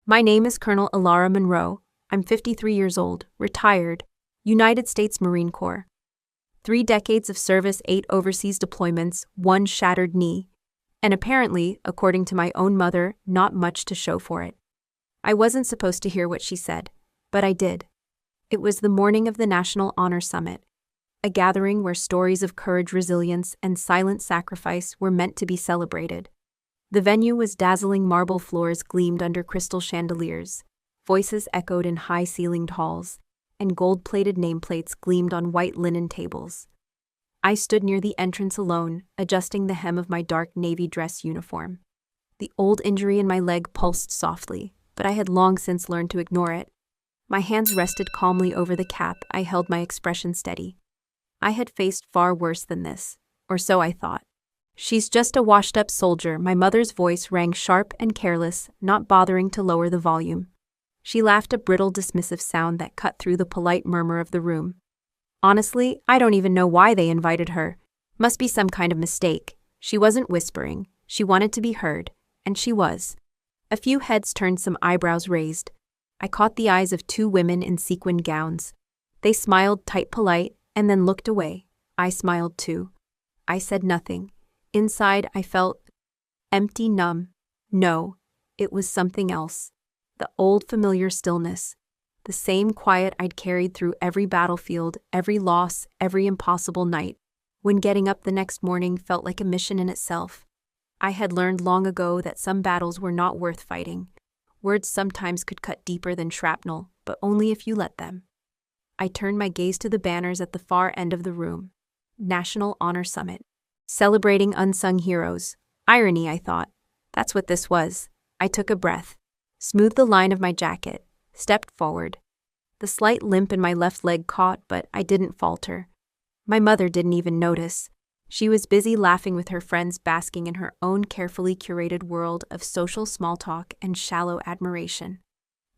My name is Colonel Alara Monroe. I'm 53 years old, retired, United States Marine Corps. 3 decades of service, 8 overseas deployments, 1 shattered knee, and apparently, according to my own mother, not much to show for it. I wasn't supposed to hear what she said, but I did. It was the morning of the National Honor Summit, a gathering where stories of courage, resilience, and silent sacrifice were meant to be celebrated. The venue was dazzling. Marble floors gleamed under crystal chandeliers, voices echoed in high-ceilinged halls, and gold-plated nameplates gleamed on white linen tables. I stood near the entrance alone, adjusting the hem of my dark navy dress uniform. The old injury in my leg pulsed softly, but I had long since learned to ignore it. My hands rested calmly over the cap. I held my expression steady. I had faced far worse than this, or so I thought. "She's just a washed-up soldier." My mother's voice rang sharp and careless, not bothering to lower the volume. She laughed, a brittle, dismissive sound that cut through the polite murmur of the room. "Honestly, I don't even know why they invited her. Must be some kind of mistake." She wasn't whispering. She wanted to be heard, and she was. A few heads turned, some eyebrows raised. I caught the eyes of 2 women in sequined gowns. They smiled, tight, polite, and then looked away. I smiled too. I said nothing. Inside, I felt empty, numb. No, it was something else. The old familiar stillness. The same quiet I'd carried through every battlefield, every loss, every impossible night, when getting up the next morning felt like a mission in itself. I had learned long ago that some battles were not worth fighting. Words sometimes could cut deeper than shrapnel, but only if you let them. I turned my gaze to the banners at the far end of the room. National Honor Summit. Celebrating unsung heroes. Irony, I thought. That's what this was. I took a breath, smoothed the line of my jacket, stepped forward. The slight limp in my left leg caught, but I didn't falter. My mother didn't even notice. She was busy laughing with her friends, basking in her own carefully curated world of social small talk and shallow admiration.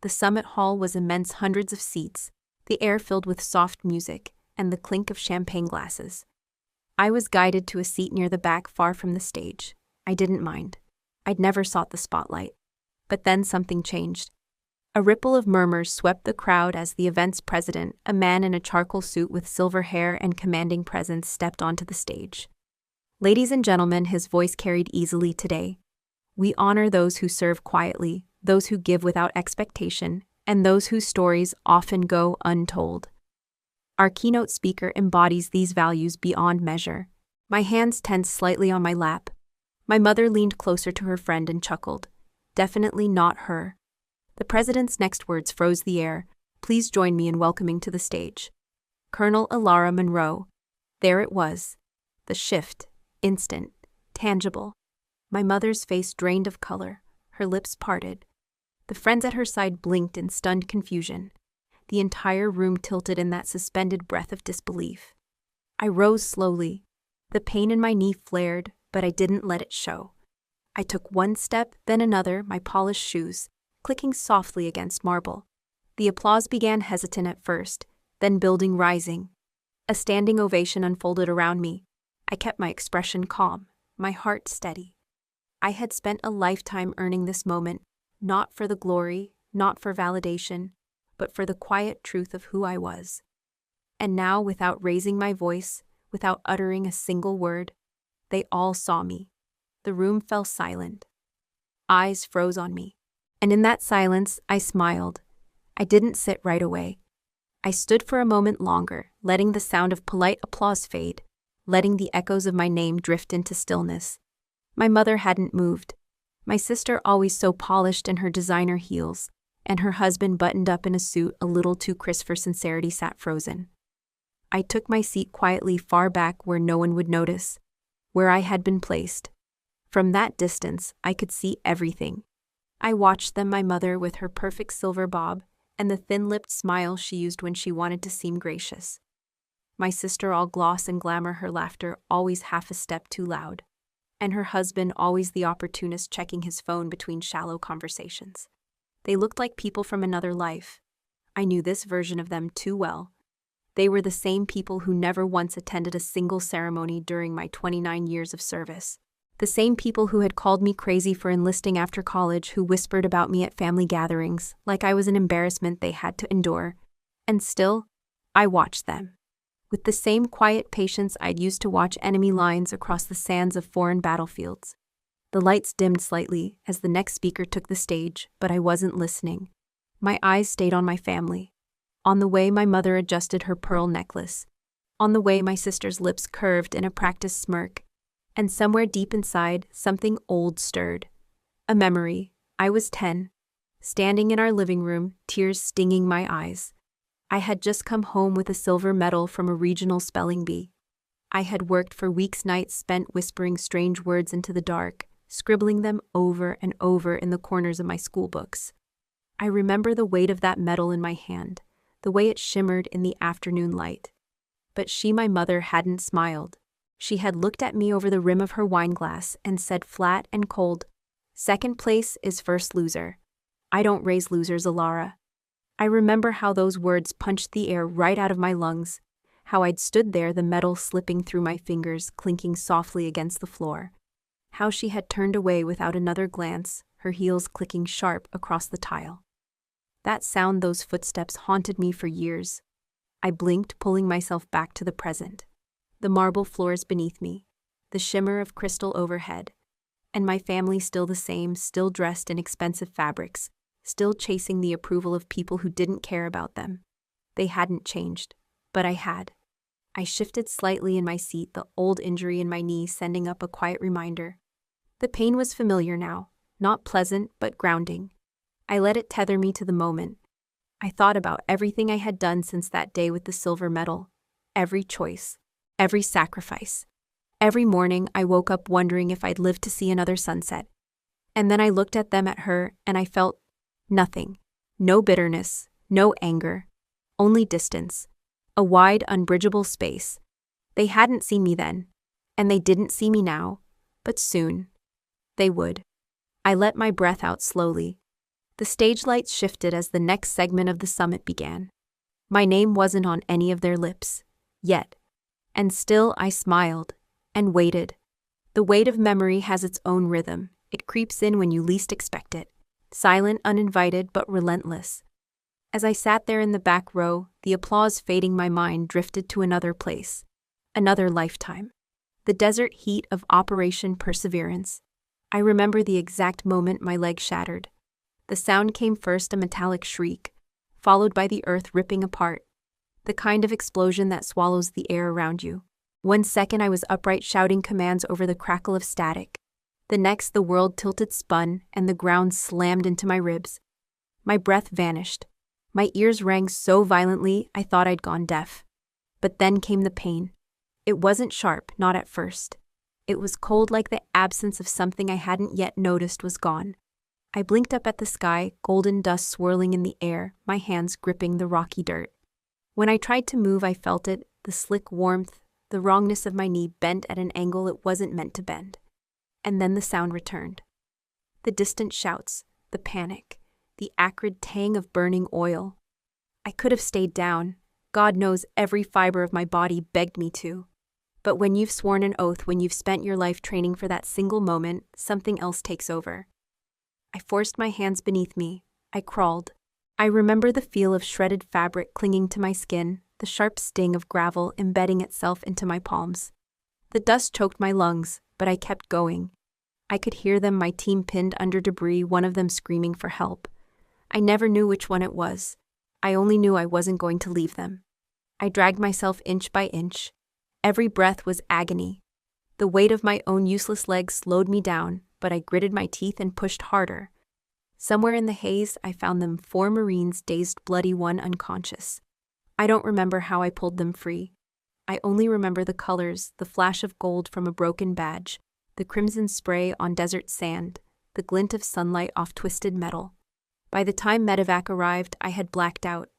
The summit hall was immense, hundreds of seats, the air filled with soft music and the clink of champagne glasses. I was guided to a seat near the back, far from the stage. I didn't mind. I'd never sought the spotlight. But then something changed. A ripple of murmurs swept the crowd as the event's president, a man in a charcoal suit with silver hair and commanding presence, stepped onto the stage. "Ladies and gentlemen," his voice carried easily today, "we honor those who serve quietly, those who give without expectation, and those whose stories often go untold. Our keynote speaker embodies these values beyond measure." My hands tensed slightly on my lap. My mother leaned closer to her friend and chuckled. Definitely not her. The president's next words froze the air. "Please join me in welcoming to the stage Colonel Alara Monroe." There it was. The shift. Instant. Tangible. My mother's face drained of color. Her lips parted. The friends at her side blinked in stunned confusion. The entire room tilted in that suspended breath of disbelief. I rose slowly. The pain in my knee flared, but I didn't let it show. I took one step, then another, my polished shoes clicking softly against marble. The applause began, hesitant at first, then building, rising. A standing ovation unfolded around me. I kept my expression calm, my heart steady. I had spent a lifetime earning this moment, not for the glory, not for validation, but for the quiet truth of who I was. And now, without raising my voice, without uttering a single word, they all saw me. The room fell silent. Eyes froze on me. And in that silence, I smiled. I didn't sit right away. I stood for a moment longer, letting the sound of polite applause fade, letting the echoes of my name drift into stillness. My mother hadn't moved. My sister, always so polished in her designer heels, and her husband, buttoned up in a suit a little too crisp for sincerity, sat frozen. I took my seat quietly, far back where no one would notice, where I had been placed. From that distance, I could see everything. I watched them, my mother with her perfect silver bob, and the thin-lipped smile she used when she wanted to seem gracious. My sister, all gloss and glamour, her laughter always half a step too loud. And her husband, always the opportunist, checking his phone between shallow conversations. They looked like people from another life. I knew this version of them too well. They were the same people who never once attended a single ceremony during my 29 years of service. The same people who had called me crazy for enlisting after college, who whispered about me at family gatherings, like I was an embarrassment they had to endure. And still, I watched them. With the same quiet patience I'd used to watch enemy lines across the sands of foreign battlefields. The lights dimmed slightly as the next speaker took the stage, but I wasn't listening. My eyes stayed on my family. On the way my mother adjusted her pearl necklace. On the way my sister's lips curved in a practiced smirk. And somewhere deep inside, something old stirred. A memory. I was 10. Standing in our living room, tears stinging my eyes. I had just come home with a silver medal from a regional spelling bee. I had worked for weeks, nights spent whispering strange words into the dark, scribbling them over and over in the corners of my school books. I remember the weight of that medal in my hand, the way it shimmered in the afternoon light. But she, my mother, hadn't smiled. She had looked at me over the rim of her wineglass and said flat and cold, "Second place is first loser. I don't raise losers, Alara." I remember how those words punched the air right out of my lungs, how I'd stood there, the metal slipping through my fingers, clinking softly against the floor. How she had turned away without another glance, her heels clicking sharp across the tile. That sound, those footsteps, haunted me for years. I blinked, pulling myself back to the present. The marble floors beneath me, the shimmer of crystal overhead, and my family still the same, still dressed in expensive fabrics, still chasing the approval of people who didn't care about them. They hadn't changed, but I had. I shifted slightly in my seat, the old injury in my knee sending up a quiet reminder. The pain was familiar now, not pleasant but grounding. I let it tether me to the moment. I thought about everything I had done since that day with the silver medal, every choice. Every sacrifice. Every morning I woke up wondering if I'd live to see another sunset. And then I looked at them, at her, and I felt nothing. No bitterness, no anger. Only distance. A wide, unbridgeable space. They hadn't seen me then. And they didn't see me now. But soon. They would. I let my breath out slowly. The stage lights shifted as the next segment of the summit began. My name wasn't on any of their lips. Yet. And still I smiled, and waited. The weight of memory has its own rhythm. It creeps in when you least expect it. Silent, uninvited, but relentless. As I sat there in the back row, the applause fading, my mind drifted to another place. Another lifetime. The desert heat of Operation Perseverance. I remember the exact moment my leg shattered. The sound came first, a metallic shriek, followed by the earth ripping apart. The kind of explosion that swallows the air around you. 1 second I was upright, shouting commands over the crackle of static. The next the world tilted, spun, and the ground slammed into my ribs. My breath vanished. My ears rang so violently I thought I'd gone deaf. But then came the pain. It wasn't sharp, not at first. It was cold, like the absence of something I hadn't yet noticed was gone. I blinked up at the sky, golden dust swirling in the air, my hands gripping the rocky dirt. When I tried to move, I felt it, the slick warmth, the wrongness of my knee bent at an angle it wasn't meant to bend. And then the sound returned. The distant shouts, the panic, the acrid tang of burning oil. I could have stayed down. God knows every fiber of my body begged me to. But when you've sworn an oath, when you've spent your life training for that single moment, something else takes over. I forced my hands beneath me. I crawled. I remember the feel of shredded fabric clinging to my skin, the sharp sting of gravel embedding itself into my palms. The dust choked my lungs, but I kept going. I could hear them, my team pinned under debris, one of them screaming for help. I never knew which one it was. I only knew I wasn't going to leave them. I dragged myself inch by inch. Every breath was agony. The weight of my own useless legs slowed me down, but I gritted my teeth and pushed harder. Somewhere in the haze, I found them, 4 Marines, dazed, bloody, one unconscious. I don't remember how I pulled them free. I only remember the colors, the flash of gold from a broken badge, the crimson spray on desert sand, the glint of sunlight off twisted metal. By the time medevac arrived, I had blacked out.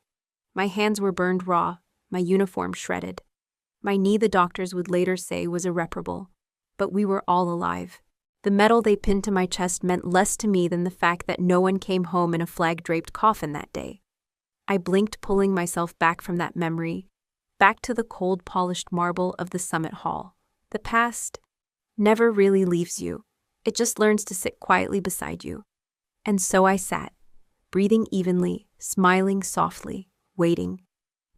My hands were burned raw, my uniform shredded. My knee, the doctors would later say, was irreparable. But we were all alive. The medal they pinned to my chest meant less to me than the fact that no one came home in a flag-draped coffin that day. I blinked, pulling myself back from that memory, back to the cold, polished marble of the summit hall. The past, never really leaves you. It just learns to sit quietly beside you. And so I sat, breathing evenly, smiling softly, waiting.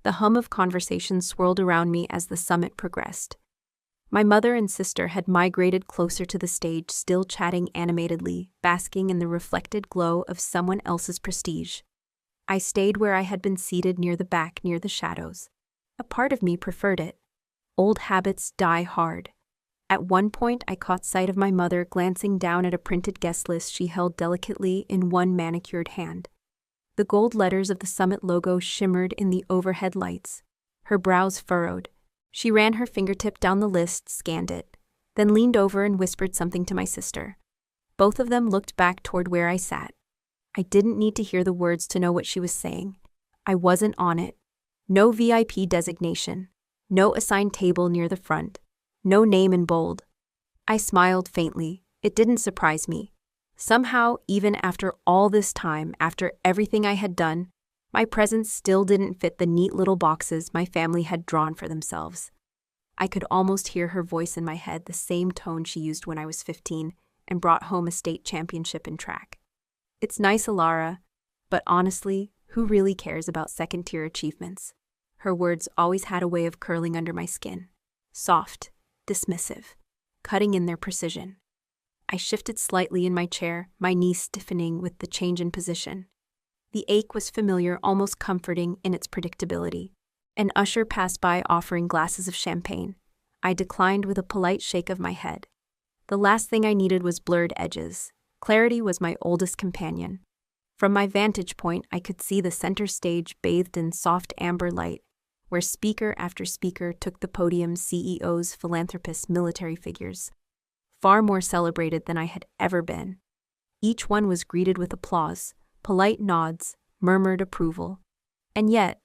The hum of conversation swirled around me as the summit progressed. My mother and sister had migrated closer to the stage, still chatting animatedly, basking in the reflected glow of someone else's prestige. I stayed where I had been seated near the back, near the shadows. A part of me preferred it. Old habits die hard. At one point, I caught sight of my mother glancing down at a printed guest list she held delicately in one manicured hand. The gold letters of the summit logo shimmered in the overhead lights. Her brows furrowed. She ran her fingertip down the list, scanned it, then leaned over and whispered something to my sister. Both of them looked back toward where I sat. I didn't need to hear the words to know what she was saying. I wasn't on it. No VIP designation. No assigned table near the front. No name in bold. I smiled faintly. It didn't surprise me. Somehow, even after all this time, after everything I had done, my presence still didn't fit the neat little boxes my family had drawn for themselves. I could almost hear her voice in my head, the same tone she used when I was 15 and brought home a state championship in track. It's nice, Alara, but honestly, who really cares about second-tier achievements? Her words always had a way of curling under my skin. Soft, dismissive, cutting in their precision. I shifted slightly in my chair, my knees stiffening with the change in position. The ache was familiar, almost comforting in its predictability. An usher passed by offering glasses of champagne. I declined with a polite shake of my head. The last thing I needed was blurred edges. Clarity was my oldest companion. From my vantage point, I could see the center stage bathed in soft amber light, where speaker after speaker took the podium, CEOs, philanthropists, military figures. Far more celebrated than I had ever been. Each one was greeted with applause, polite nods, murmured approval. And yet,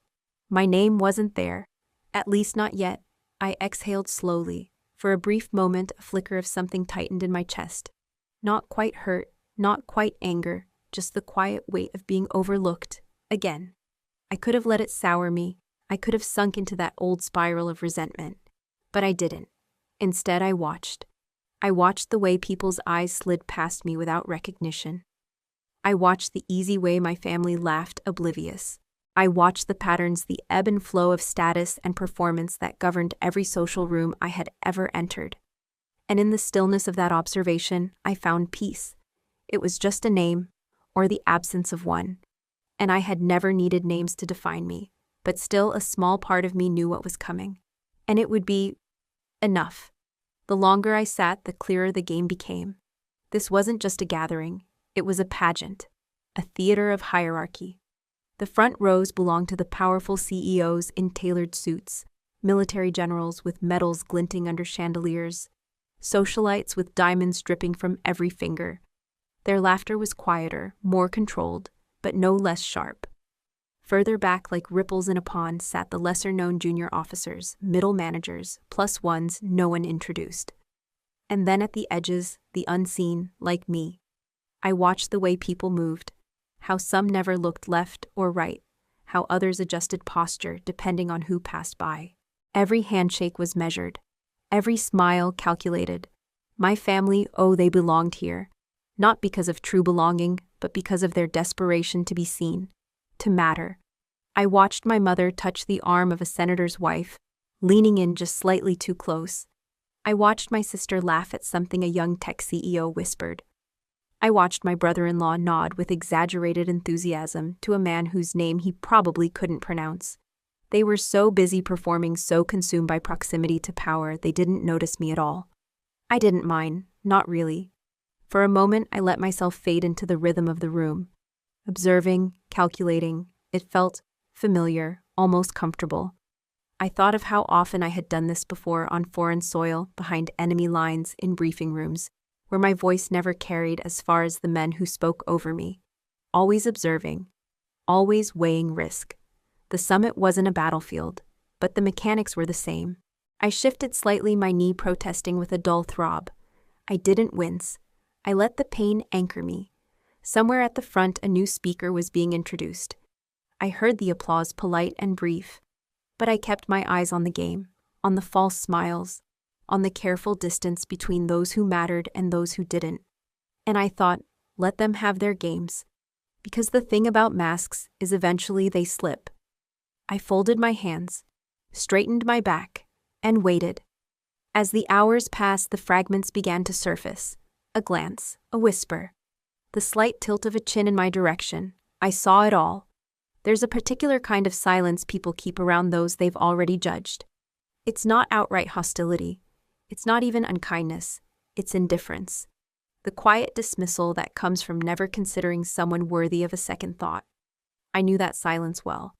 my name wasn't there. At least not yet. I exhaled slowly. For a brief moment, a flicker of something tightened in my chest. Not quite hurt, not quite anger, just the quiet weight of being overlooked, again. I could have let it sour me. I could have sunk into that old spiral of resentment. But I didn't. Instead, I watched. I watched the way people's eyes slid past me without recognition. I watched the easy way my family laughed, oblivious. I watched the patterns, the ebb and flow of status and performance that governed every social room I had ever entered. And in the stillness of that observation, I found peace. It was just a name, or the absence of one. And I had never needed names to define me, but still a small part of me knew what was coming. And it would be enough. The longer I sat, the clearer the game became. This wasn't just a gathering. It was a pageant, a theater of hierarchy. The front rows belonged to the powerful CEOs in tailored suits, military generals with medals glinting under chandeliers, socialites with diamonds dripping from every finger. Their laughter was quieter, more controlled, but no less sharp. Further back, like ripples in a pond, sat the lesser-known junior officers, middle managers, plus ones no one introduced. And then at the edges, the unseen, like me. I watched the way people moved, how some never looked left or right, how others adjusted posture depending on who passed by. Every handshake was measured, every smile calculated. My family, oh, they belonged here, not because of true belonging, but because of their desperation to be seen, to matter. I watched my mother touch the arm of a senator's wife, leaning in just slightly too close. I watched my sister laugh at something a young tech CEO whispered. I watched my brother-in-law nod with exaggerated enthusiasm to a man whose name he probably couldn't pronounce. They were so busy performing, so consumed by proximity to power, they didn't notice me at all. I didn't mind, not really. For a moment, I let myself fade into the rhythm of the room. Observing, calculating, it felt familiar, almost comfortable. I thought of how often I had done this before on foreign soil, behind enemy lines, in briefing rooms, where my voice never carried as far as the men who spoke over me. Always observing, always weighing risk. The summit wasn't a battlefield, but the mechanics were the same. I shifted slightly, my knee protesting with a dull throb. I didn't wince. I let the pain anchor me. Somewhere at the front, a new speaker was being introduced. I heard the applause, polite and brief, but I kept my eyes on the game, on the false smiles, on the careful distance between those who mattered and those who didn't. And I thought, let them have their games. Because the thing about masks is eventually they slip. I folded my hands, straightened my back, and waited. As the hours passed, the fragments began to surface. A glance, a whisper, the slight tilt of a chin in my direction. I saw it all. There's a particular kind of silence people keep around those they've already judged. It's not outright hostility. It's not even unkindness. It's indifference. The quiet dismissal that comes from never considering someone worthy of a second thought. I knew that silence well.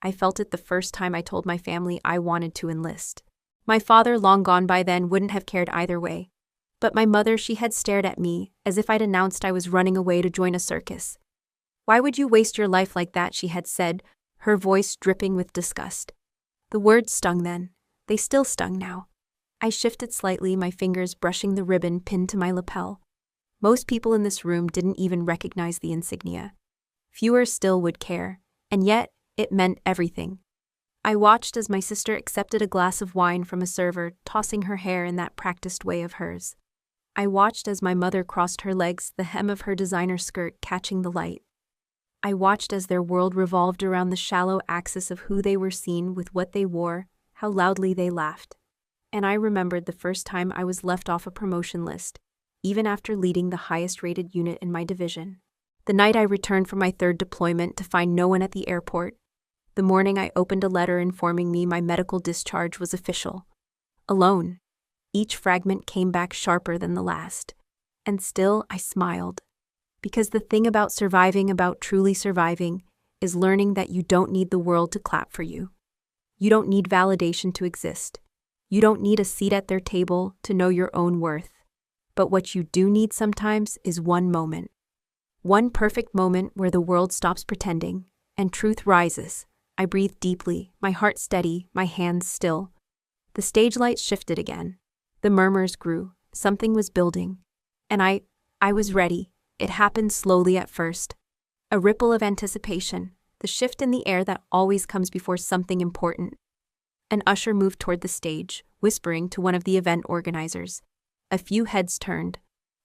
I felt it the first time I told my family I wanted to enlist. My father, long gone by then, wouldn't have cared either way. But my mother, she had stared at me as if I'd announced I was running away to join a circus. "Why would you waste your life like that?" she had said, her voice dripping with disgust. The words stung then. They still stung now. I shifted slightly, my fingers brushing the ribbon pinned to my lapel. Most people in this room didn't even recognize the insignia. Fewer still would care, and yet it meant everything. I watched as my sister accepted a glass of wine from a server, tossing her hair in that practiced way of hers. I watched as my mother crossed her legs, the hem of her designer skirt catching the light. I watched as their world revolved around the shallow axis of who they were seen with what they wore, how loudly they laughed. And I remembered the first time I was left off a promotion list, even after leading the highest-rated unit in my division. The night I returned from my third deployment to find no one at the airport. The morning I opened a letter informing me my medical discharge was official. Alone. Each fragment came back sharper than the last. And still I smiled. Because the thing about surviving, about truly surviving, is learning that you don't need the world to clap for you. You don't need validation to exist. You don't need a seat at their table to know your own worth. But what you do need sometimes is one moment. One perfect moment where the world stops pretending, and truth rises. I breathed deeply, my heart steady, my hands still. The stage lights shifted again. The murmurs grew. Something was building. And I was ready. It happened slowly at first. A ripple of anticipation, the shift in the air that always comes before something important. An usher moved toward the stage, whispering to one of the event organizers. A few heads turned.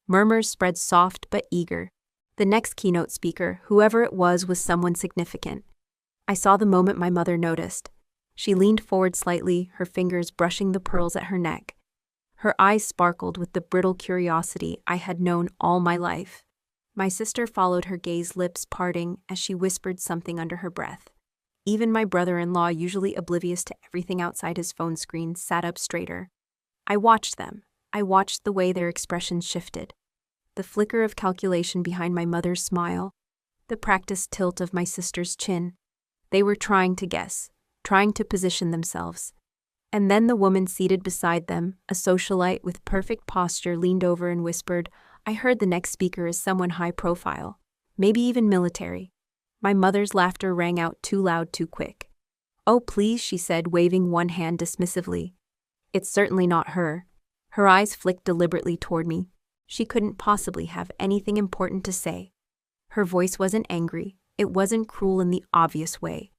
Murmurs spread soft but eager. The next keynote speaker, whoever it was someone significant. I saw the moment my mother noticed. She leaned forward slightly, her fingers brushing the pearls at her neck. Her eyes sparkled with the brittle curiosity I had known all my life. My sister followed her gaze, lips parting as she whispered something under her breath. Even my brother-in-law, usually oblivious to everything outside his phone screen, sat up straighter. I watched them. I watched the way their expressions shifted. The flicker of calculation behind my mother's smile. The practiced tilt of my sister's chin. They were trying to guess, trying to position themselves. And then the woman seated beside them, a socialite with perfect posture, leaned over and whispered, "I heard the next speaker is someone high profile, maybe even military." My mother's laughter rang out too loud, too quick. "Oh, please," she said, waving one hand dismissively. "It's certainly not her." Her eyes flicked deliberately toward me. She couldn't possibly have anything important to say. Her voice wasn't angry. It wasn't cruel in the obvious way.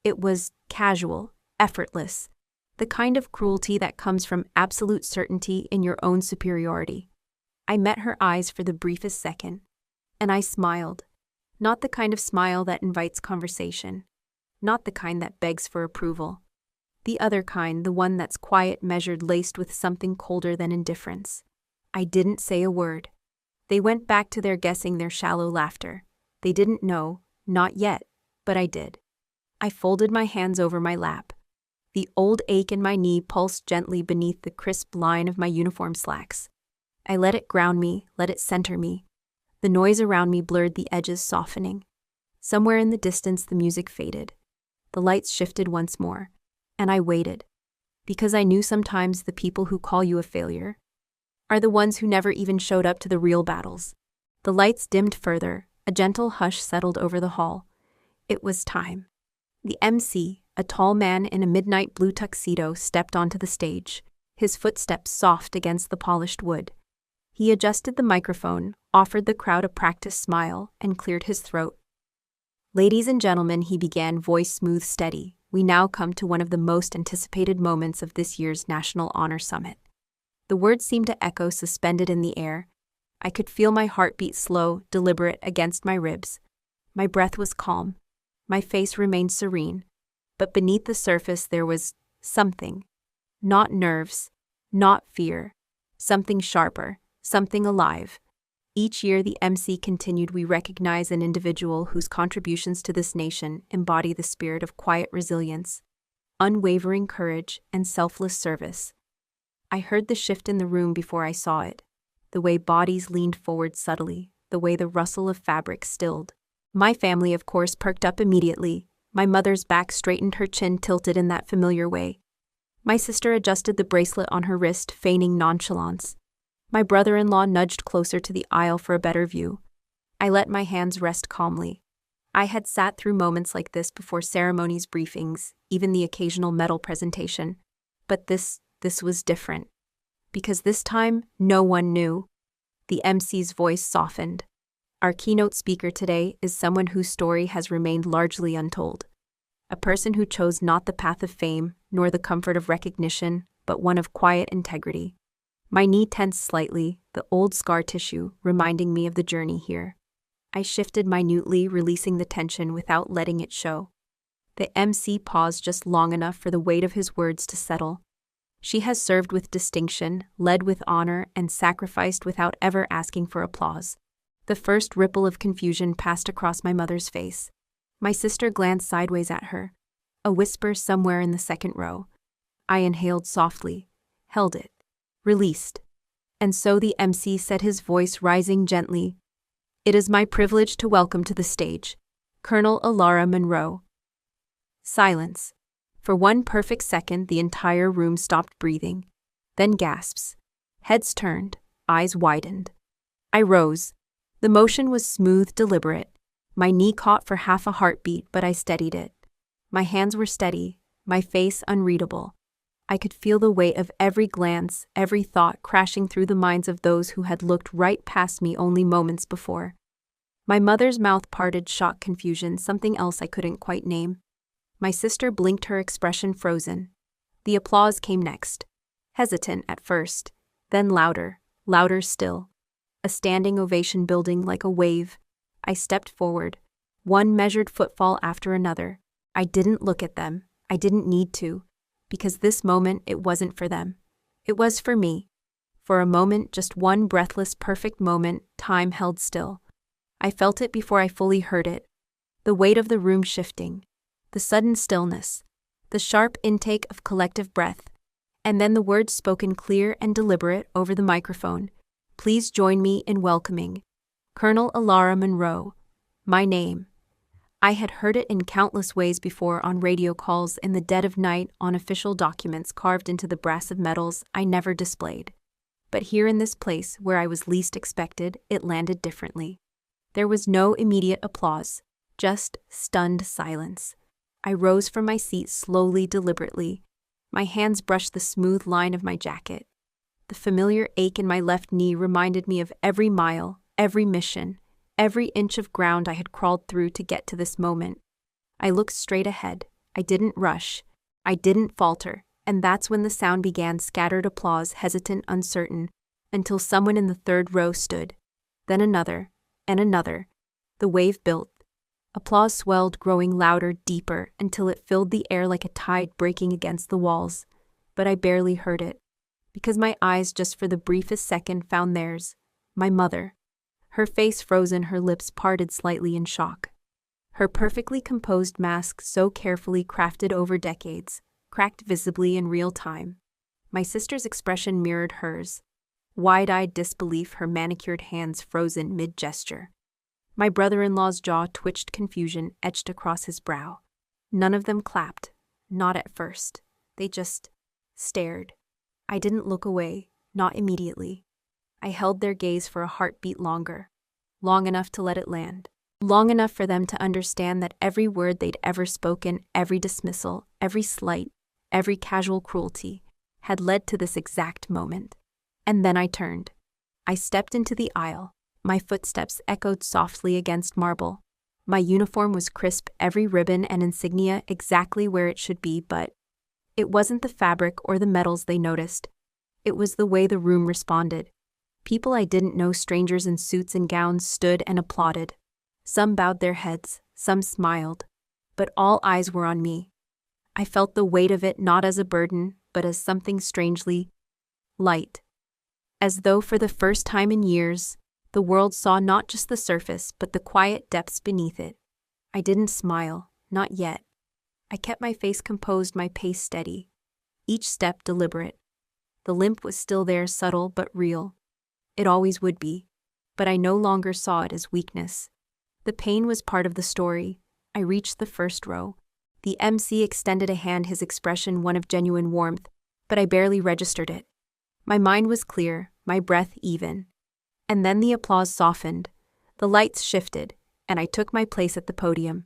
It was casual, effortless. The kind of cruelty that comes from absolute certainty in your own superiority. I met her eyes for the briefest second, and I smiled. Not the kind of smile that invites conversation. Not the kind that begs for approval. The other kind, the one that's quiet, measured, laced with something colder than indifference. I didn't say a word. They went back to their guessing, their shallow laughter. They didn't know, not yet, but I did. I folded my hands over my lap. The old ache in my knee pulsed gently beneath the crisp line of my uniform slacks. I let it ground me, let it center me. The noise around me blurred, the edges softening. Somewhere in the distance the music faded. The lights shifted once more. And I waited, because I knew sometimes the people who call you a failure are the ones who never even showed up to the real battles. The lights dimmed further, a gentle hush settled over the hall. It was time. The MC, a tall man in a midnight blue tuxedo, stepped onto the stage, his footsteps soft against the polished wood. He adjusted the microphone, offered the crowd a practiced smile, and cleared his throat. "Ladies and gentlemen," he began, voice smooth, steady. "We now come to one of the most anticipated moments of this year's National Honor Summit. The words seemed to echo suspended in the air. I could feel my heartbeat slow, deliberate against my ribs. My breath was calm. My face remained serene. But beneath the surface there was something. Not nerves, not fear. Something sharper, something alive. Each year the MC continued, we recognize an individual whose contributions to this nation embody the spirit of quiet resilience, unwavering courage, and selfless service. I heard the shift in the room before I saw it. The way bodies leaned forward subtly, the way the rustle of fabric stilled. My family, of course, perked up immediately. My mother's back straightened, her chin tilted in that familiar way. My sister adjusted the bracelet on her wrist, feigning nonchalance. My brother-in-law nudged closer to the aisle for a better view. I let my hands rest calmly. I had sat through moments like this before, ceremonies, briefings, even the occasional medal presentation. But this was different. Because this time, no one knew. The MC's voice softened. Our keynote speaker today is someone whose story has remained largely untold. A person who chose not the path of fame, nor the comfort of recognition, but one of quiet integrity. My knee tensed slightly, the old scar tissue reminding me of the journey here. I shifted minutely, releasing the tension without letting it show. The MC paused just long enough for the weight of his words to settle. She has served with distinction, led with honor, and sacrificed without ever asking for applause. The first ripple of confusion passed across my mother's face. My sister glanced sideways at her. A whisper somewhere in the second row. I inhaled softly, held it, released. And so the MC said, his voice rising gently, "It is my privilege to welcome to the stage Colonel Alara Monroe." Silence. For one perfect second, the entire room stopped breathing. Then gasps. Heads turned, eyes widened. I rose. The motion was smooth, deliberate. My knee caught for half a heartbeat, but I steadied it. My hands were steady, my face unreadable. I could feel the weight of every glance, every thought crashing through the minds of those who had looked right past me only moments before. My mother's mouth parted, shock, confusion, something else I couldn't quite name. My sister blinked, her expression frozen. The applause came next. Hesitant at first, then louder, louder still. A standing ovation building like a wave. I stepped forward, one measured footfall after another. I didn't look at them. I didn't need to. Because this moment, it wasn't for them. It was for me. For a moment, just one breathless, perfect moment, time held still. I felt it before I fully heard it. The weight of the room shifting. The sudden stillness. The sharp intake of collective breath. And then the words spoken clear and deliberate over the microphone. "Please join me in welcoming Colonel Alara Monroe." My name. I had heard it in countless ways before, on radio calls, in the dead of night, on official documents carved into the brass of medals I never displayed. But here in this place, where I was least expected, it landed differently. There was no immediate applause, just stunned silence. I rose from my seat slowly, deliberately. My hands brushed the smooth line of my jacket. The familiar ache in my left knee reminded me of every mile, every mission, every inch of ground I had crawled through to get to this moment. I looked straight ahead. I didn't rush. I didn't falter. And that's when the sound began, scattered applause, hesitant, uncertain, until someone in the third row stood. Then another, and another. The wave built. Applause swelled, growing louder, deeper, until it filled the air like a tide breaking against the walls. But I barely heard it, because my eyes, just for the briefest second, found theirs. My mother. Her face frozen, her lips parted slightly in shock. Her perfectly composed mask, so carefully crafted over decades, cracked visibly in real time. My sister's expression mirrored hers. Wide-eyed disbelief, her manicured hands frozen mid-gesture. My brother-in-law's jaw twitched, confusion etched across his brow. None of them clapped, not at first. They just stared. I didn't look away, not immediately. I held their gaze for a heartbeat longer, long enough to let it land, long enough for them to understand that every word they'd ever spoken, every dismissal, every slight, every casual cruelty, had led to this exact moment. And then I turned. I stepped into the aisle. My footsteps echoed softly against marble. My uniform was crisp, every ribbon and insignia exactly where it should be, but it wasn't the fabric or the medals they noticed. It was the way the room responded. People I didn't know, strangers in suits and gowns, stood and applauded. Some bowed their heads, some smiled, but all eyes were on me. I felt the weight of it not as a burden, but as something strangely light. As though for the first time in years, the world saw not just the surface, but the quiet depths beneath it. I didn't smile, not yet. I kept my face composed, my pace steady, each step deliberate. The limp was still there, subtle but real. It always would be, but I no longer saw it as weakness. The pain was part of the story. I reached the first row. The MC extended a hand, his expression one of genuine warmth, but I barely registered it. My mind was clear, my breath even. And then the applause softened, the lights shifted, and I took my place at the podium.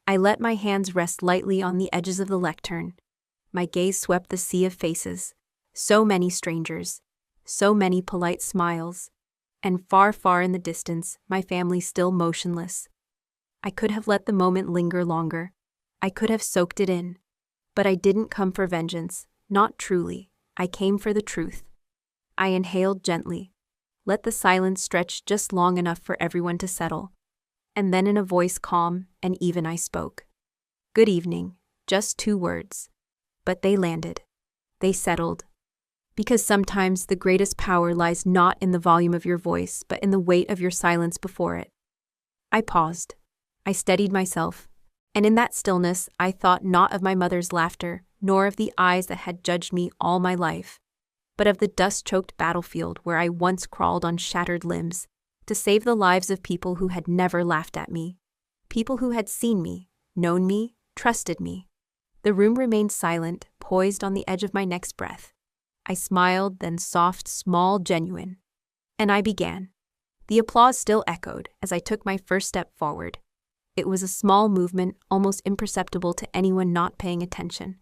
I let my hands rest lightly on the edges of the lectern. My gaze swept the sea of faces. So many strangers, so many polite smiles, and far, far in the distance, my family still motionless. I could have let the moment linger longer. I could have soaked it in. But I didn't come for vengeance, not truly. I came for the truth. I inhaled gently, let the silence stretch just long enough for everyone to settle. And then in a voice calm and even I spoke. Good evening, just 2 words. But they landed. They settled. Because sometimes the greatest power lies not in the volume of your voice, but in the weight of your silence before it. I paused. I steadied myself. And in that stillness, I thought not of my mother's laughter, nor of the eyes that had judged me all my life, but of the dust-choked battlefield where I once crawled on shattered limbs to save the lives of people who had never laughed at me, people who had seen me, known me, trusted me. The room remained silent, poised on the edge of my next breath. I smiled, then soft, small, genuine. And I began. The applause still echoed as I took my first step forward. It was a small movement, almost imperceptible to anyone not paying attention.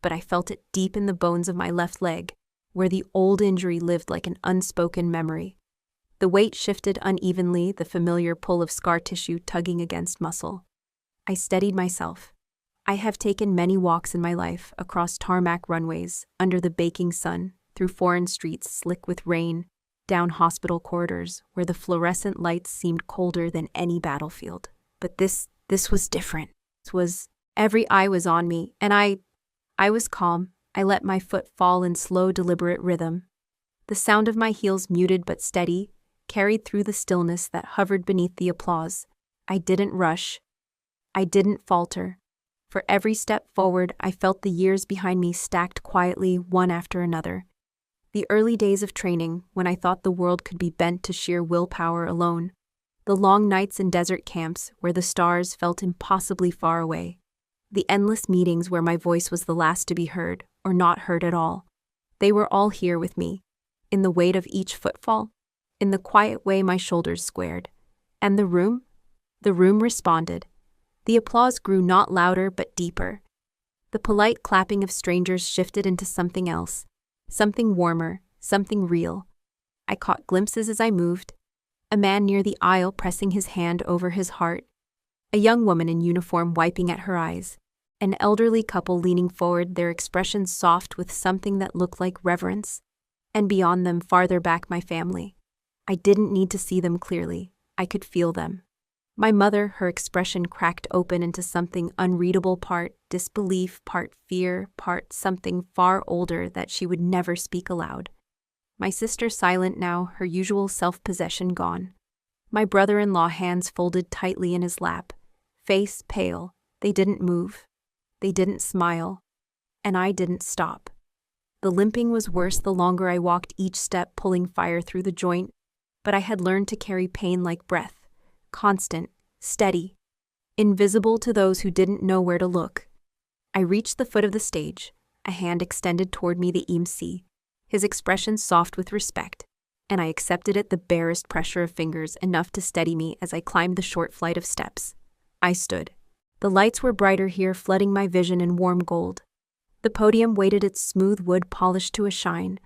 But I felt it deep in the bones of my left leg, where the old injury lived like an unspoken memory. The weight shifted unevenly, the familiar pull of scar tissue tugging against muscle. I steadied myself. I have taken many walks in my life, across tarmac runways, under the baking sun, through foreign streets slick with rain, down hospital corridors where the fluorescent lights seemed colder than any battlefield. But this was different. Every eye was on me, and I was calm. I let my foot fall in slow, deliberate rhythm. The sound of my heels, muted but steady, carried through the stillness that hovered beneath the applause. I didn't rush. I didn't falter. For every step forward, I felt the years behind me stacked quietly, one after another. The early days of training, when I thought the world could be bent to sheer willpower alone. The long nights in desert camps, where the stars felt impossibly far away. The endless meetings where my voice was the last to be heard, or not heard at all. They were all here with me, in the weight of each footfall, in the quiet way my shoulders squared. And the room? The room responded. The applause grew not louder but deeper. The polite clapping of strangers shifted into something else, something warmer, something real. I caught glimpses as I moved. A man near the aisle pressing his hand over his heart. A young woman in uniform wiping at her eyes. An elderly couple leaning forward, their expressions soft with something that looked like reverence. And beyond them, farther back, my family. I didn't need to see them clearly. I could feel them. My mother, her expression cracked open into something unreadable, part disbelief, part fear, part something far older that she would never speak aloud. My sister silent now, her usual self-possession gone. My brother-in-law, hands folded tightly in his lap, face pale. They didn't move. They didn't smile. And I didn't stop. The limping was worse the longer I walked, each step pulling fire through the joint, but I had learned to carry pain like breath. Constant, steady, invisible to those who didn't know where to look. I reached the foot of the stage, a hand extended toward me, the MC, his expression soft with respect, and I accepted it, the barest pressure of fingers enough to steady me as I climbed the short flight of steps. I stood. The lights were brighter here, flooding my vision in warm gold. The podium waited, its smooth wood polished to a shine,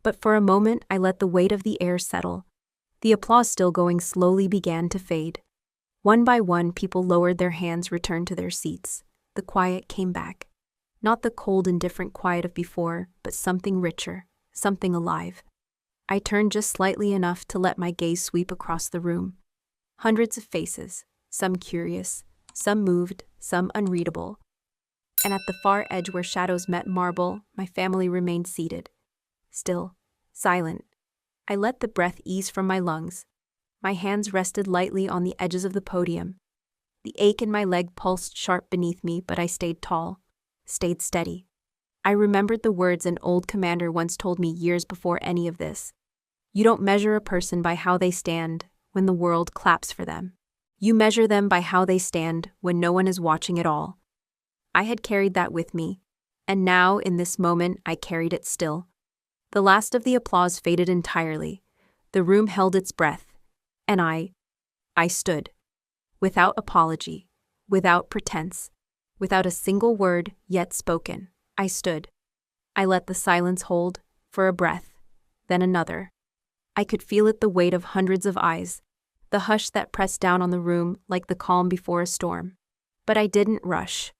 but for a moment I let the weight of the air settle. The applause, still going slowly, began to fade. One by one, people lowered their hands, returned to their seats. The quiet came back. Not the cold, indifferent quiet of before, but something richer, something alive. I turned just slightly enough to let my gaze sweep across the room. Hundreds of faces, some curious, some moved, some unreadable. And at the far edge where shadows met marble, my family remained seated. Still, silent. I let the breath ease from my lungs. My hands rested lightly on the edges of the podium. The ache in my leg pulsed sharp beneath me, but I stayed tall, stayed steady. I remembered the words an old commander once told me years before any of this. You don't measure a person by how they stand when the world claps for them. You measure them by how they stand when no one is watching at all. I had carried that with me, and now, in this moment, I carried it still. The last of the applause faded entirely. The room held its breath, and I stood. Without apology, without pretense, without a single word yet spoken, I stood. I let the silence hold for a breath, then another. I could feel it, the weight of hundreds of eyes, the hush that pressed down on the room like the calm before a storm. But I didn't rush.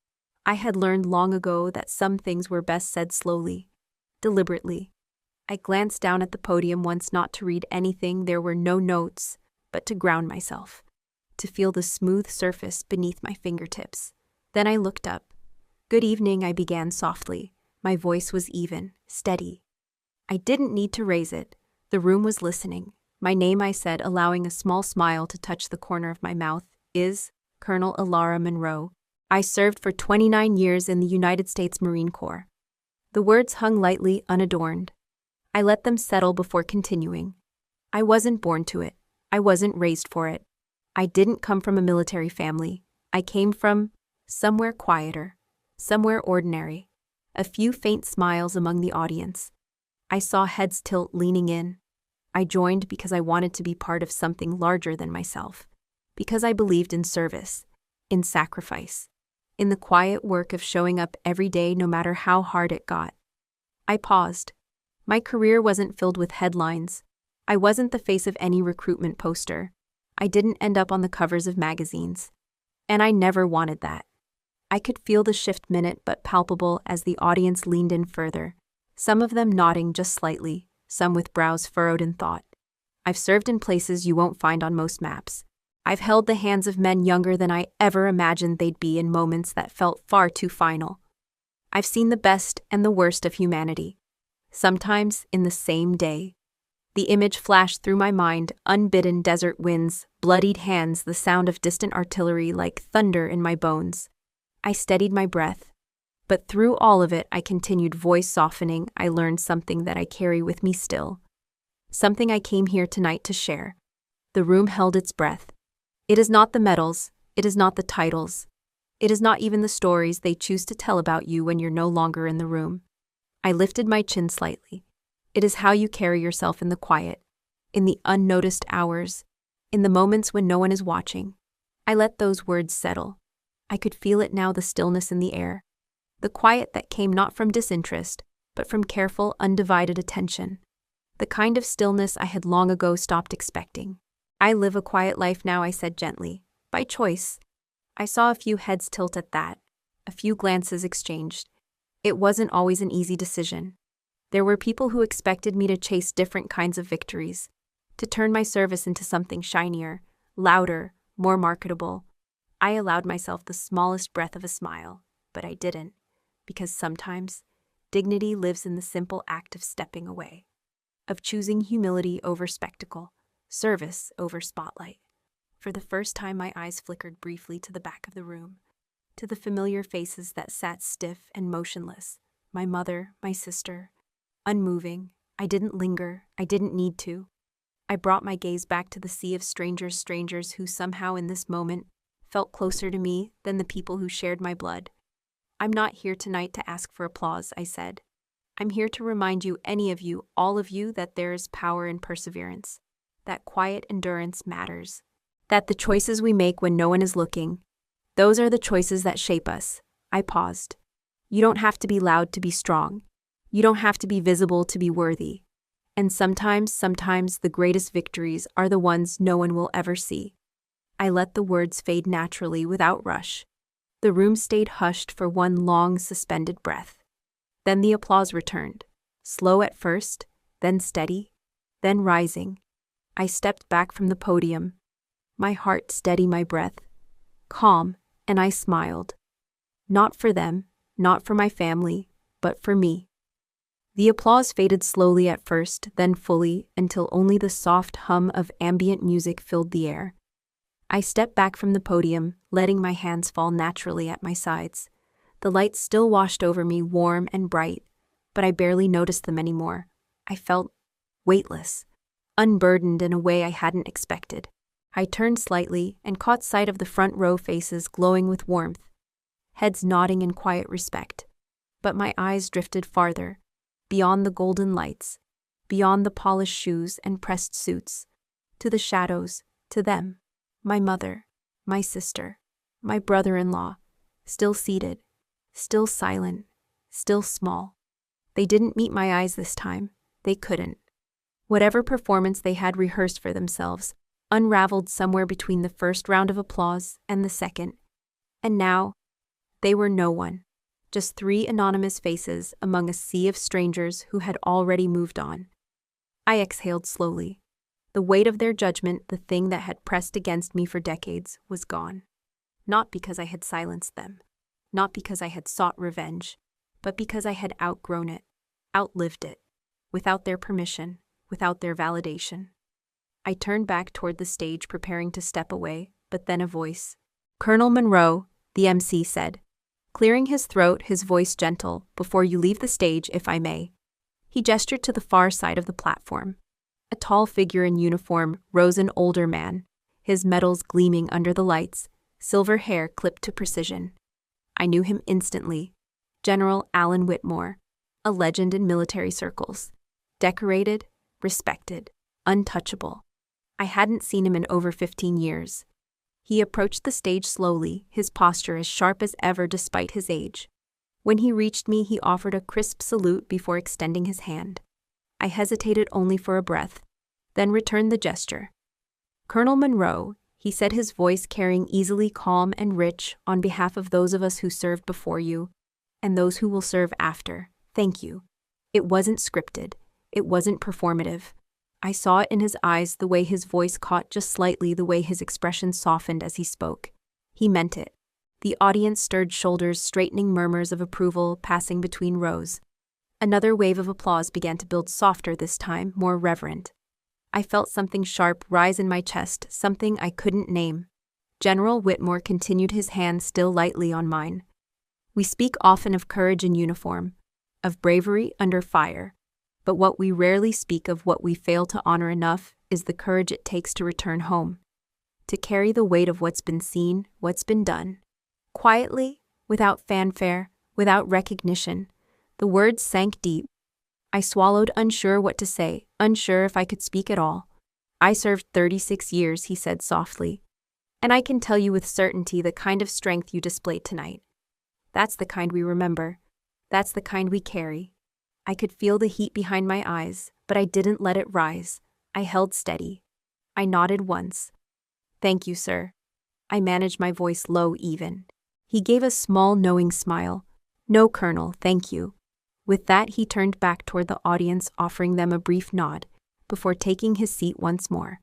I had learned long ago that some things were best said slowly, deliberately. I glanced down at the podium once, not to read anything, there were no notes, but to ground myself, to feel the smooth surface beneath my fingertips. Then I looked up. Good evening, I began softly. My voice was even, steady. I didn't need to raise it. The room was listening. My name, I said, allowing a small smile to touch the corner of my mouth, is Colonel Ilara Monroe. I served for 29 years in the United States Marine Corps. The words hung lightly, unadorned. I let them settle before continuing. I wasn't born to it. I wasn't raised for it. I didn't come from a military family. I came from somewhere quieter, somewhere ordinary. A few faint smiles among the audience. I saw heads tilt, leaning in. I joined because I wanted to be part of something larger than myself, because I believed in service, in sacrifice, in the quiet work of showing up every day no matter how hard it got. I paused. My career wasn't filled with headlines. I wasn't the face of any recruitment poster. I didn't end up on the covers of magazines. And I never wanted that. I could feel the shift, minute but palpable, as the audience leaned in further, some of them nodding just slightly, some with brows furrowed in thought. I've served in places you won't find on most maps. I've held the hands of men younger than I ever imagined they'd be in moments that felt far too final. I've seen the best and the worst of humanity, sometimes in the same day. The image flashed through my mind, unbidden desert winds, bloodied hands, the sound of distant artillery like thunder in my bones. I steadied my breath. But through all of it, I continued, voice softening. I learned something that I carry with me still. Something I came here tonight to share. The room held its breath. It is not the medals, it is not the titles, it is not even the stories they choose to tell about you when you're no longer in the room. I lifted my chin slightly. It is how you carry yourself in the quiet, in the unnoticed hours, in the moments when no one is watching. I let those words settle. I could feel it now, the stillness in the air. The quiet that came not from disinterest, but from careful, undivided attention. The kind of stillness I had long ago stopped expecting. I live a quiet life now, I said gently, by choice. I saw a few heads tilt at that, a few glances exchanged. It wasn't always an easy decision. There were people who expected me to chase different kinds of victories, to turn my service into something shinier, louder, more marketable. I allowed myself the smallest breath of a smile, but I didn't, because sometimes dignity lives in the simple act of stepping away, of choosing humility over spectacle, service over spotlight. For the first time, my eyes flickered briefly to the back of the room, to the familiar faces that sat stiff and motionless, my mother, my sister, unmoving. I didn't linger, I didn't need to. I brought my gaze back to the sea of strangers who somehow in this moment felt closer to me than the people who shared my blood. I'm not here tonight to ask for applause, I said. I'm here to remind you, any of you, all of you, that there is power in perseverance, that quiet endurance matters, that the choices we make when no one is looking, those are the choices that shape us. I paused. You don't have to be loud to be strong. You don't have to be visible to be worthy. And sometimes the greatest victories are the ones no one will ever see. I let the words fade naturally without rush. The room stayed hushed for one long, suspended breath. Then the applause returned. Slow at first, then steady, then rising. I stepped back from the podium, my heart steady, my breath calm, and I smiled. Not for them, not for my family, but for me. The applause faded slowly at first, then fully, until only the soft hum of ambient music filled the air. I stepped back from the podium, letting my hands fall naturally at my sides. The lights still washed over me, warm and bright, but I barely noticed them anymore. I felt weightless, unburdened in a way I hadn't expected. I turned slightly and caught sight of the front row faces glowing with warmth, heads nodding in quiet respect. But my eyes drifted farther, beyond the golden lights, beyond the polished shoes and pressed suits, to the shadows, to them, my mother, my sister, my brother-in-law, still seated, still silent, still small. They didn't meet my eyes this time. They couldn't. Whatever performance they had rehearsed for themselves unraveled somewhere between the first round of applause and the second. And now, they were no one. Just 3 anonymous faces among a sea of strangers who had already moved on. I exhaled slowly. The weight of their judgment, the thing that had pressed against me for decades, was gone. Not because I had silenced them, not because I had sought revenge, but because I had outgrown it, outlived it, without their permission, without their validation. I turned back toward the stage, preparing to step away, but then a voice. "Colonel Monroe," the MC said, clearing his throat, his voice gentle, "before you leave the stage, if I may." He gestured to the far side of the platform. A tall figure in uniform rose, an older man, his medals gleaming under the lights, silver hair clipped to precision. I knew him instantly. General Alan Whitmore, a legend in military circles. Decorated, respected, untouchable. I hadn't seen him in over 15 years. He approached the stage slowly, his posture as sharp as ever despite his age. When he reached me, he offered a crisp salute before extending his hand. I hesitated only for a breath, then returned the gesture. "Colonel Monroe," he said, his voice carrying easily calm and rich, "on behalf of those of us who served before you, and those who will serve after, thank you." It wasn't scripted. It wasn't performative. I saw it in his eyes, the way his voice caught just slightly, the way his expression softened as he spoke. He meant it. The audience stirred shoulders, straightening murmurs of approval passing between rows. Another wave of applause began to build, softer this time, more reverent. I felt something sharp rise in my chest, something I couldn't name. General Whitmore continued, his hand still lightly on mine. "We speak often of courage in uniform, of bravery under fire. But what we rarely speak of, what we fail to honor enough, is the courage it takes to return home. To carry the weight of what's been seen, what's been done. Quietly, without fanfare, without recognition." The words sank deep. I swallowed, unsure what to say, unsure if I could speak at all. "I served 36 years, he said softly. "And I can tell you with certainty the kind of strength you displayed tonight. That's the kind we remember. That's the kind we carry." I could feel the heat behind my eyes, but I didn't let it rise. I held steady. I nodded once. "Thank you, sir." I managed my voice low, even. He gave a small, knowing smile. "No, Colonel, thank you." With that, he turned back toward the audience, offering them a brief nod, before taking his seat once more.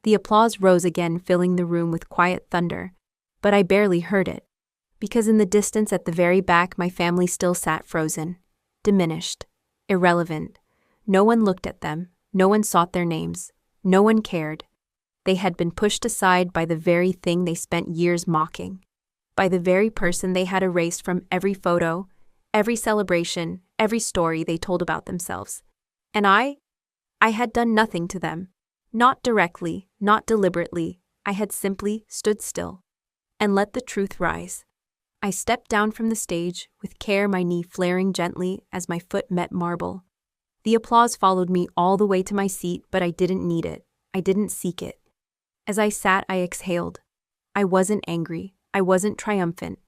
The applause rose again, filling the room with quiet thunder, but I barely heard it, because in the distance at the very back my family still sat frozen, diminished, irrelevant. No one looked at them, no one sought their names, no one cared. They had been pushed aside by the very thing they spent years mocking, by the very person they had erased from every photo, every celebration, every story they told about themselves. And I had done nothing to them. Not directly, not deliberately. I had simply stood still and let the truth rise. I stepped down from the stage, with care, my knee flaring gently as my foot met marble. The applause followed me all the way to my seat, but I didn't need it. I didn't seek it. As I sat, I exhaled. I wasn't angry. I wasn't triumphant.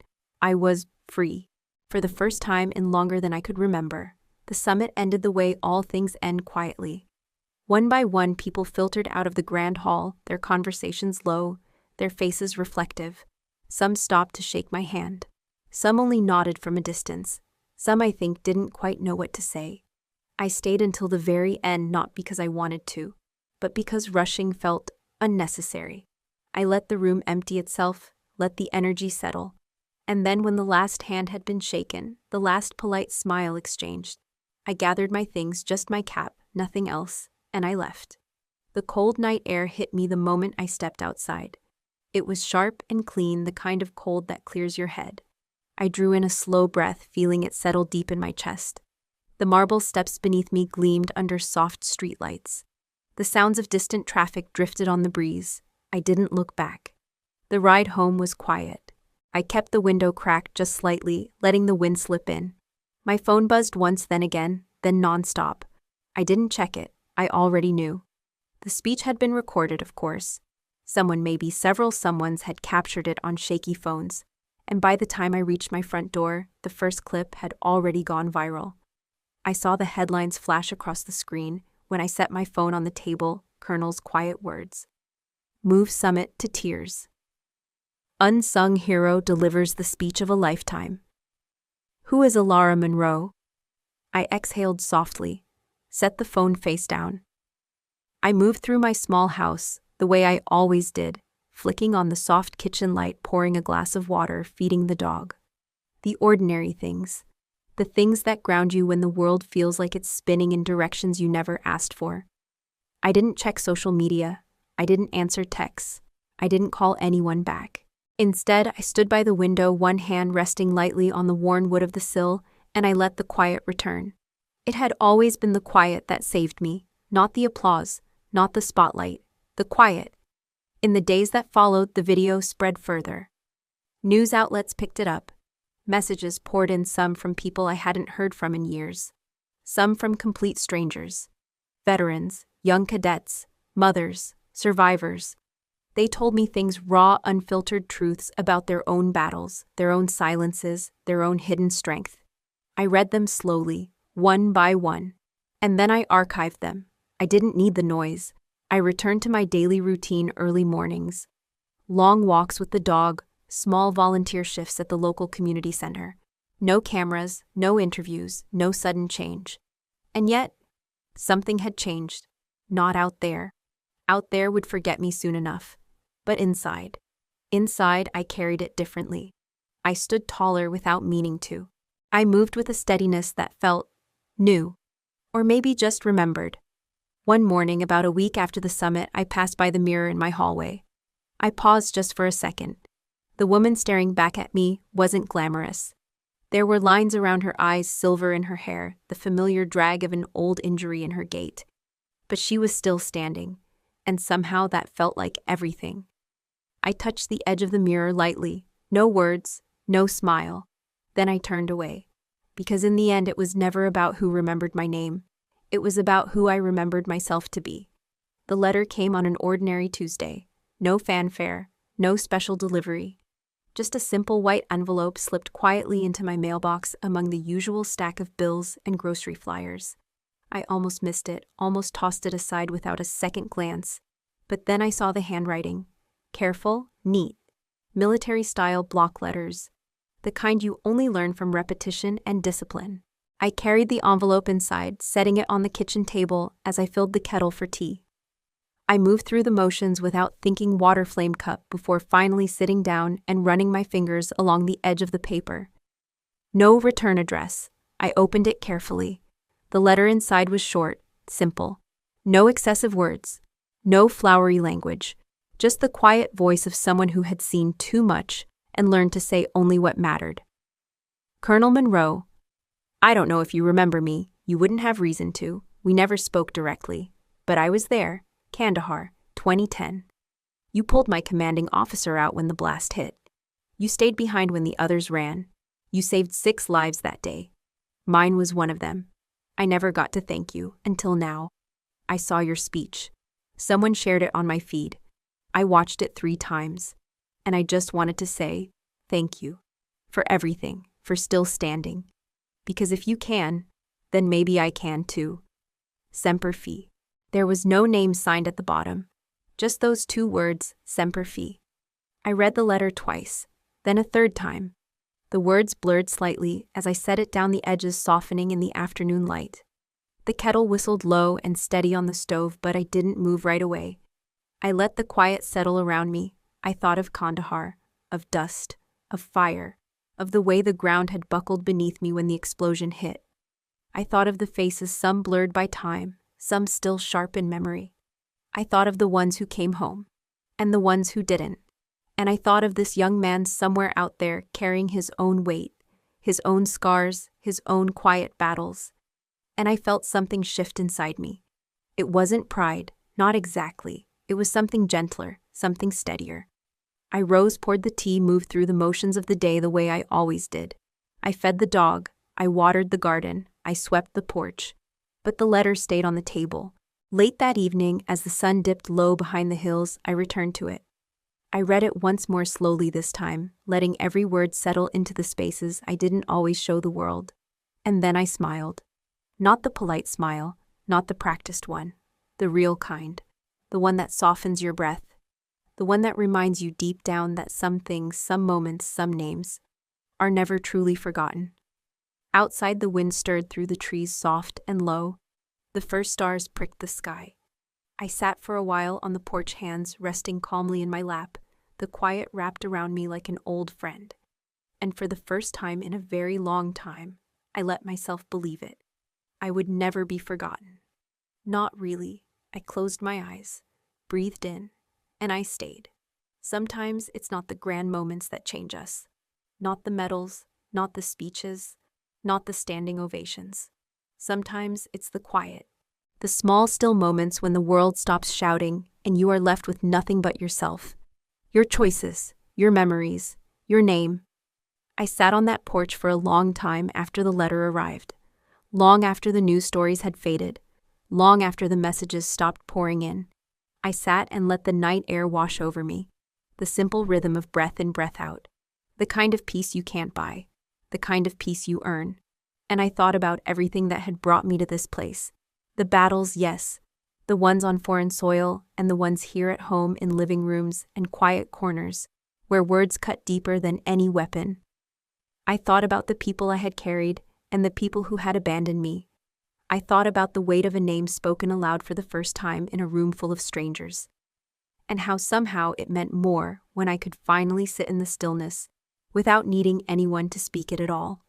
I was free. For the first time in longer than I could remember, the summit ended the way all things end, quietly. One by one, people filtered out of the grand hall, their conversations low, their faces reflective. Some stopped to shake my hand. Some only nodded from a distance. Some, I think, didn't quite know what to say. I stayed until the very end, not because I wanted to, but because rushing felt unnecessary. I let the room empty itself, let the energy settle, and then when the last hand had been shaken, the last polite smile exchanged, I gathered my things, just my cap, nothing else, and I left. The cold night air hit me the moment I stepped outside. It was sharp and clean, the kind of cold that clears your head. I drew in a slow breath, feeling it settle deep in my chest. The marble steps beneath me gleamed under soft streetlights. The sounds of distant traffic drifted on the breeze. I didn't look back. The ride home was quiet. I kept the window cracked just slightly, letting the wind slip in. My phone buzzed once, then again, then nonstop. I didn't check it. I already knew. The speech had been recorded, of course. Someone, maybe several someones, had captured it on shaky phones. And by the time I reached my front door, the first clip had already gone viral. I saw the headlines flash across the screen when I set my phone on the table, Colonel's quiet words. Move summit to tears. Unsung hero delivers the speech of a lifetime. Who is Alara Monroe? I exhaled softly, set the phone face down. I moved through my small house, the way I always did, flicking on the soft kitchen light, pouring a glass of water, feeding the dog. The ordinary things. The things that ground you when the world feels like it's spinning in directions you never asked for. I didn't check social media. I didn't answer texts. I didn't call anyone back. Instead, I stood by the window, one hand resting lightly on the worn wood of the sill, and I let the quiet return. It had always been the quiet that saved me, not the applause, not the spotlight, the quiet. In the days that followed, the video spread further. News outlets picked it up. Messages poured in, some from people I hadn't heard from in years, some from complete strangers. Veterans, young cadets, mothers, survivors. They told me things, raw, unfiltered truths about their own battles, their own silences, their own hidden strength. I read them slowly, one by one, and then I archived them. I didn't need the noise. I returned to my daily routine, early mornings. Long walks with the dog, small volunteer shifts at the local community center. No cameras, no interviews, no sudden change. And yet, something had changed. Not out there. Out there would forget me soon enough. But inside. Inside, I carried it differently. I stood taller without meaning to. I moved with a steadiness that felt new. Or maybe just remembered. One morning, about a week after the summit, I passed by the mirror in my hallway. I paused just for a second. The woman staring back at me wasn't glamorous. There were lines around her eyes, silver in her hair, the familiar drag of an old injury in her gait. But she was still standing, and somehow that felt like everything. I touched the edge of the mirror lightly, no words, no smile. Then I turned away, because in the end it was never about who remembered my name. It was about who I remembered myself to be. The letter came on an ordinary Tuesday. No fanfare, no special delivery. Just a simple white envelope slipped quietly into my mailbox among the usual stack of bills and grocery flyers. I almost missed it, almost tossed it aside without a second glance. But then I saw the handwriting. Careful, neat, military-style block letters. The kind you only learn from repetition and discipline. I carried the envelope inside, setting it on the kitchen table as I filled the kettle for tea. I moved through the motions without thinking, water flame cup, before finally sitting down and running my fingers along the edge of the paper. No return address. I opened it carefully. The letter inside was short, simple. No excessive words. No flowery language. Just the quiet voice of someone who had seen too much and learned to say only what mattered. Colonel Monroe, I don't know if you remember me. You wouldn't have reason to. We never spoke directly. But I was there. Kandahar, 2010. You pulled my commanding officer out when the blast hit. You stayed behind when the others ran. You saved 6 lives that day. Mine was one of them. I never got to thank you until now. I saw your speech. Someone shared it on my feed. I watched it 3 times. And I just wanted to say, thank you. For everything, for still standing. Because if you can, then maybe I can too. Semper Fi. There was no name signed at the bottom. Just those 2 words, Semper Fi. I read the letter twice, then a 3rd time. The words blurred slightly as I set it down, the edges softening in the afternoon light. The kettle whistled low and steady on the stove, but I didn't move right away. I let the quiet settle around me. I thought of Kandahar, of dust, of fire, of the way the ground had buckled beneath me when the explosion hit. I thought of the faces, some blurred by time, some still sharp in memory. I thought of the ones who came home, and the ones who didn't. And I thought of this young man somewhere out there carrying his own weight, his own scars, his own quiet battles. And I felt something shift inside me. It wasn't pride, not exactly. It was something gentler, something steadier. I rose, poured the tea, moved through the motions of the day the way I always did. I fed the dog, I watered the garden, I swept the porch. But the letter stayed on the table. Late that evening, as the sun dipped low behind the hills, I returned to it. I read it once more slowly this time, letting every word settle into the spaces I didn't always show the world. And then I smiled. Not the polite smile, not the practiced one. The real kind. The one that softens your breath. The one that reminds you deep down that some things, some moments, some names are never truly forgotten. Outside, the wind stirred through the trees soft and low. The first stars pricked the sky. I sat for a while on the porch, hands resting calmly in my lap, the quiet wrapped around me like an old friend. And for the first time in a very long time, I let myself believe it. I would never be forgotten. Not really. I closed my eyes, breathed in, and I stayed. Sometimes it's not the grand moments that change us. Not the medals, not the speeches, not the standing ovations. Sometimes it's the quiet. The small, still moments when the world stops shouting and you are left with nothing but yourself. Your choices, your memories, your name. I sat on that porch for a long time after the letter arrived. Long after the news stories had faded. Long after the messages stopped pouring in. I sat and let the night air wash over me. The simple rhythm of breath in, breath out. The kind of peace you can't buy. The kind of peace you earn. And I thought about everything that had brought me to this place. The battles, yes. The ones on foreign soil and the ones here at home in living rooms and quiet corners, where words cut deeper than any weapon. I thought about the people I had carried and the people who had abandoned me. I thought about the weight of a name spoken aloud for the first time in a room full of strangers. And how somehow it meant more when I could finally sit in the stillness, without needing anyone to speak it at all.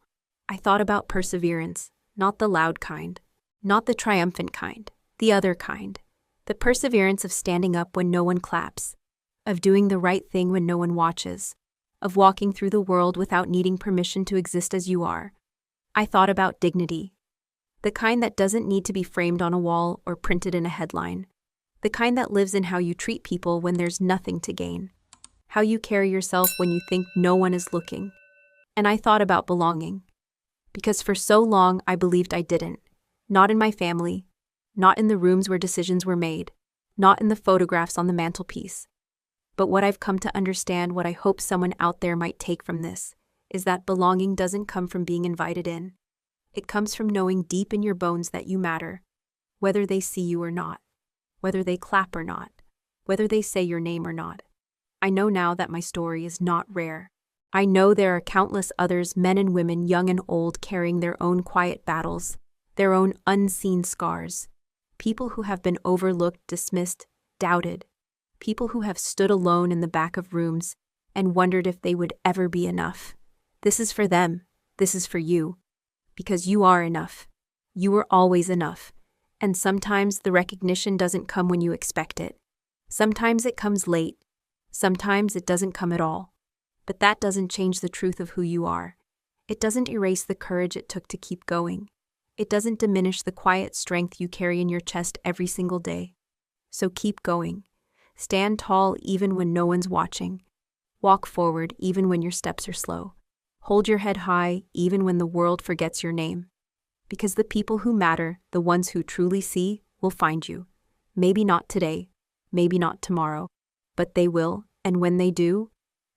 I thought about perseverance, not the loud kind, not the triumphant kind, the other kind. The perseverance of standing up when no one claps, of doing the right thing when no one watches, of walking through the world without needing permission to exist as you are. I thought about dignity, the kind that doesn't need to be framed on a wall or printed in a headline, the kind that lives in how you treat people when there's nothing to gain, how you carry yourself when you think no one is looking. And I thought about belonging, because for so long I believed I didn't, not in my family, not in the rooms where decisions were made, not in the photographs on the mantelpiece. But what I've come to understand, what I hope someone out there might take from this, is that belonging doesn't come from being invited in. It comes from knowing deep in your bones that you matter, whether they see you or not, whether they clap or not, whether they say your name or not. I know now that my story is not rare. I know there are countless others, men and women, young and old, carrying their own quiet battles, their own unseen scars. People who have been overlooked, dismissed, doubted. People who have stood alone in the back of rooms and wondered if they would ever be enough. This is for them. This is for you. Because you are enough. You were always enough. And sometimes the recognition doesn't come when you expect it. Sometimes it comes late. Sometimes it doesn't come at all. But that doesn't change the truth of who you are. It doesn't erase the courage it took to keep going. It doesn't diminish the quiet strength you carry in your chest every single day. So keep going. Stand tall even when no one's watching. Walk forward even when your steps are slow. Hold your head high even when the world forgets your name. Because the people who matter, the ones who truly see, will find you. Maybe not today, maybe not tomorrow, but they will, and when they do,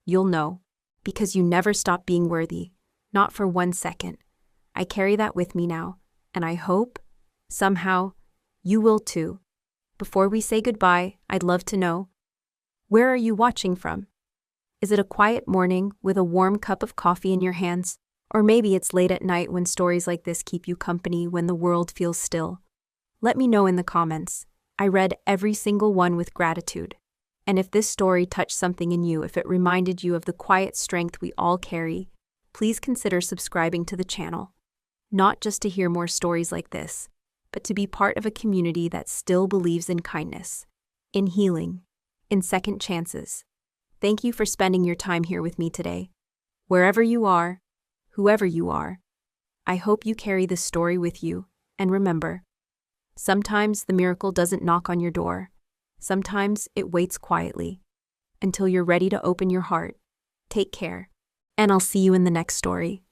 you'll know. Because you never stop being worthy, not for 1 second. I carry that with me now. And I hope, somehow, you will too. Before we say goodbye, I'd love to know, where are you watching from? Is it a quiet morning with a warm cup of coffee in your hands? Or maybe it's late at night when stories like this keep you company when the world feels still. Let me know in the comments. I read every single one with gratitude. And if this story touched something in you, if it reminded you of the quiet strength we all carry, please consider subscribing to the channel. Not just to hear more stories like this, but to be part of a community that still believes in kindness, in healing, in second chances. Thank you for spending your time here with me today. Wherever you are, whoever you are, I hope you carry this story with you, and remember, sometimes the miracle doesn't knock on your door. Sometimes it waits quietly until you're ready to open your heart. Take care, and I'll see you in the next story.